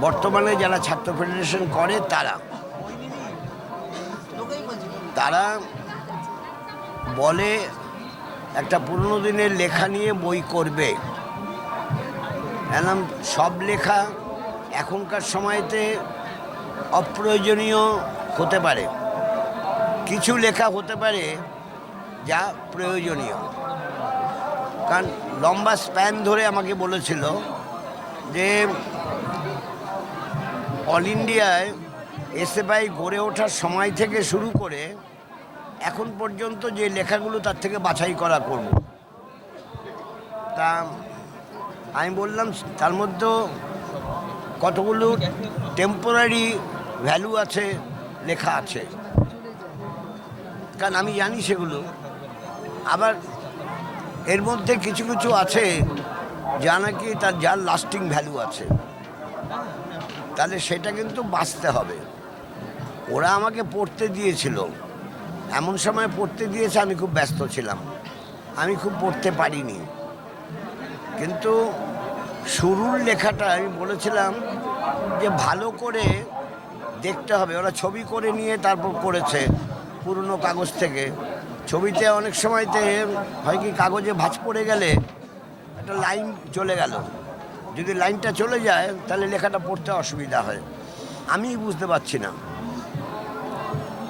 বর্তমানে যারা ছাত্র ফেডারেশন করে তারা বলে একটা পুরনো দিনের লেখা নিয়ে বই করবে। এরকম সব লেখা এখনকার সময়তে অপ্রয়োজনীয় হতে পারে, কিছু লেখা হতে পারে যা প্রয়োজনীয়। কারণ লম্বা স্প্যান ধরে আমাকে বলেছিল যে অল ইন্ডিয়ায় এসএফআই গড়ে ওঠার সময় থেকে শুরু করে এখন পর্যন্ত যে লেখাগুলো তার থেকে বাছাই করা করব। তা আমি বললাম তার মধ্যে কতগুলো টেম্পোরারি ভ্যালু আছে, লেখা আছে, কারণ আমি জানি সেগুলো। আবার এর মধ্যে কিছু কিছু আছে যা নাকি যার লাস্টিং ভ্যালু আছে, তাহলে সেটা কিন্তু বাঁচতে হবে। ওরা আমাকে পড়তে দিয়েছিল, এমন সময় পড়তে দিয়েছে আমি খুব ব্যস্ত ছিলাম, আমি খুব পড়তে পারিনি। কিন্তু শুরুর লেখাটা আমি বলেছিলাম যে ভালো করে দেখতে হবে। ওরা ছবি করে নিয়ে তারপর করেছে পুরনো কাগজ থেকে। ছবিতে অনেক সময়তে হয় কি, কাগজে ভাঁজ পড়ে গেলে একটা লাইন চলে গেল, যদি লাইনটা চলে যায় তাহলে লেখাটা পড়তে অসুবিধা হয়, আমি বুঝতে পারছি না।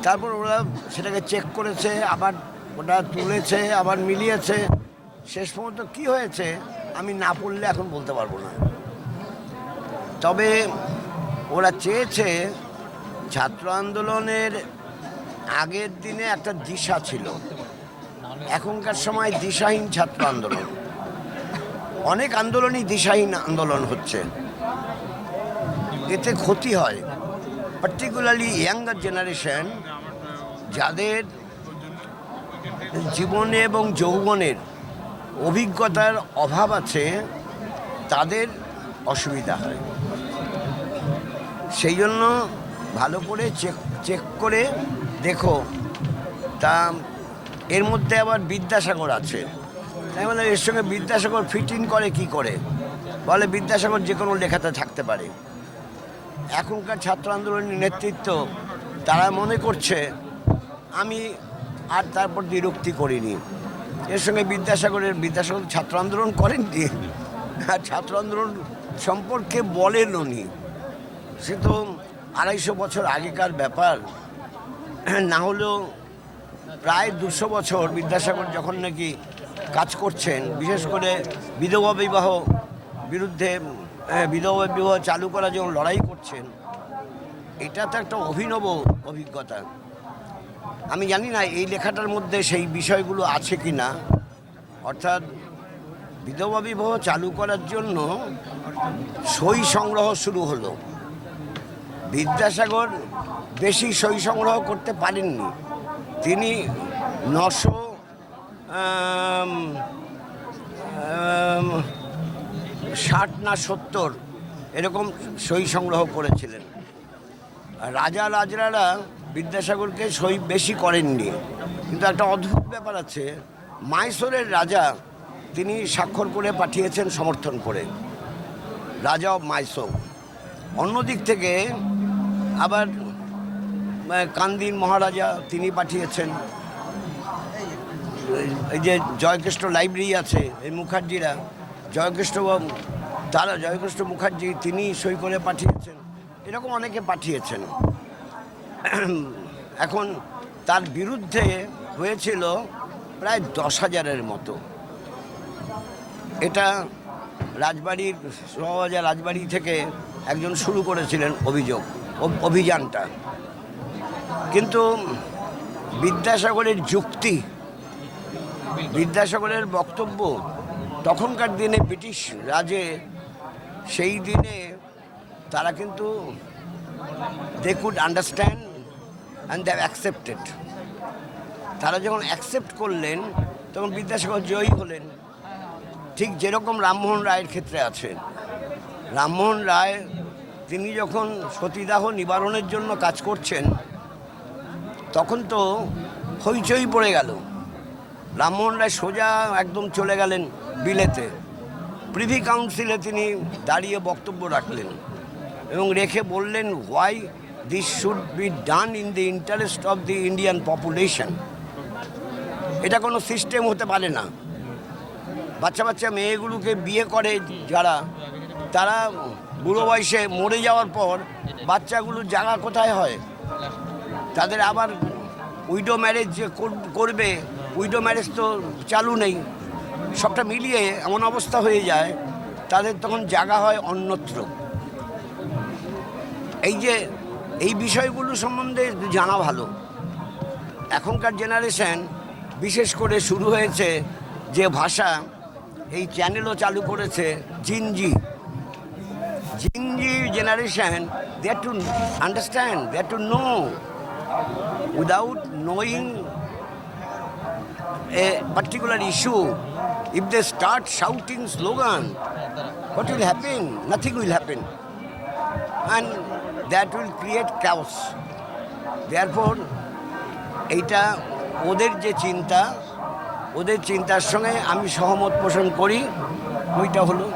তারপর ওরা সেটাকে চেক করেছে, আবার ওটা তুলেছে, আবার মিলিয়েছে। শেষ পর্যন্ত কী হয়েছে আমি না পড়লে এখন বলতে পারবো না। তবে ওরা চেয়েছে ছাত্র আন্দোলনের আগের দিনে একটা দিশা ছিল, এখনকার সময় দিশাহীন ছাত্র আন্দোলন। অনেক আন্দোলনই দিশাহীন আন্দোলন হচ্ছে, এতে ক্ষতি হয়। পার্টিকুলারলি ইয়াঙ্গার জেনারেশন, যাদের জীবনে এবং যৌবনের অভিজ্ঞতার অভাব আছে, তাদের অসুবিধা হয়। সেই জন্য ভালো করে চেক করে দেখো। তা এর মধ্যে আবার বিদ্যাসাগর আছে, তাই বলে এর সঙ্গে বিদ্যাসাগর ফিট ইন করে কি করে? বলে বিদ্যাসাগর যে কোনো লেখাতে থাকতে পারে। এখনকার ছাত্র আন্দোলনের নেতৃত্ব তারা মনে করছে আমি আর তারপর বিরক্তি করিনি। এর সঙ্গে বিদ্যাসাগর ছাত্র আন্দোলন করেননি, আর ছাত্র আন্দোলন সম্পর্কে বলেনও নি। সে তো 250 বছর আগেকার ব্যাপার, না হলেও প্রায় 200 বছর বিদ্যাসাগর যখন নাকি কাজ করছেন, বিশেষ করে বিধবা বিবাহ বিরুদ্ধে, বিধবা বিবাহ চালু করা যখন লড়াই করছেন, এটা তো একটা অভিনব অভিজ্ঞতা। আমি জানি না এই লেখাটার মধ্যে সেই বিষয়গুলো আছে কি না। অর্থাৎ বিধবা বিবাহ চালু করার জন্য সই সংগ্রহ শুরু হলো। বিদ্যাসাগর বেশি সই সংগ্রহ করতে পারেননি, তিনি 960 না 70 এরকম সই সংগ্রহ করেছিলেন। রাজা রাজরারা বিদ্যাসাগরকে সই বেশি করেননি। কিন্তু একটা অদ্ভুত ব্যাপার আছে, মাইসোরের রাজা তিনি স্বাক্ষর করে পাঠিয়েছেন সমর্থন করে, রাজা অব মাইসোর। অন্যদিক থেকে আবার কান্দিন মহারাজা তিনি পাঠিয়েছেন। এই যে জয়কৃষ্ণ লাইব্রেরি আছে, এই মুখার্জিরা, জয়কৃষ্ণ মুখার্জি তিনি সই করে পাঠিয়েছেন। এরকম অনেকে পাঠিয়েছেন। এখন তার বিরুদ্ধে হয়েছিল প্রায় 10,000-এর মতো। এটা রাজবাড়ির শোভাবাজার রাজবাড়ি থেকে একজন শুরু করেছিলেন অভিযানটা। কিন্তু বিদ্যাসাগরের যুক্তি, বিদ্যাসাগরের বক্তব্য তখনকার দিনে ব্রিটিশ রাজে, সেই দিনে তারা কিন্তু they could understand and they accepted. তারা যখন অ্যাকসেপ্ট করলেন তখন বিদ্যাসাগর জয়ী হলেন। ঠিক যেরকম রামমোহন রায়ের ক্ষেত্রে আছে। রামমোহন রায় তিনি যখন সতীদাহ নিবারণের জন্য কাজ করছেন, তখন তো হইচই পড়ে গেল। রামমোহন রায় সোজা একদম চলে গেলেন বিলেতে, প্রিভি কাউন্সিলে তিনি দাঁড়িয়ে বক্তব্য রাখলেন। এবং রেখে বললেন why this should be done in the interest of the Indian population. এটা কোনো সিস্টেম হতে পারে না। বাচ্চা বাচ্চা মেয়েগুলোকে বিয়ে করে যারা, তারা বুড়ো বয়সে মরে যাওয়ার পর বাচ্চাগুলোর জায়গা কোথায় হয়? তাদের আবার উইডো ম্যারেজ যে করবে, উইডো ম্যারেজ তো চালু নেই। সবটা মিলিয়ে এমন অবস্থা হয়ে যায়, তাদের তখন জায়গা হয় অন্যত্র। এই বিষয়গুলো সম্বন্ধে জানা ভালো। এখনকার জেনারেশন বিশেষ করে শুরু হয়েছে যে ভাষা, এই চ্যানেলও চালু করেছে Gen Z generation. They have to understand, they have to know. Without knowing a particular issue, if they start shouting slogan, what will happen? Nothing will happen, and that will create chaos. Therefore এইটা ওদের যে চিন্তা, ওদের চিন্তার সঙ্গে আমি সহমত পোষণ করি। ওইটা হলো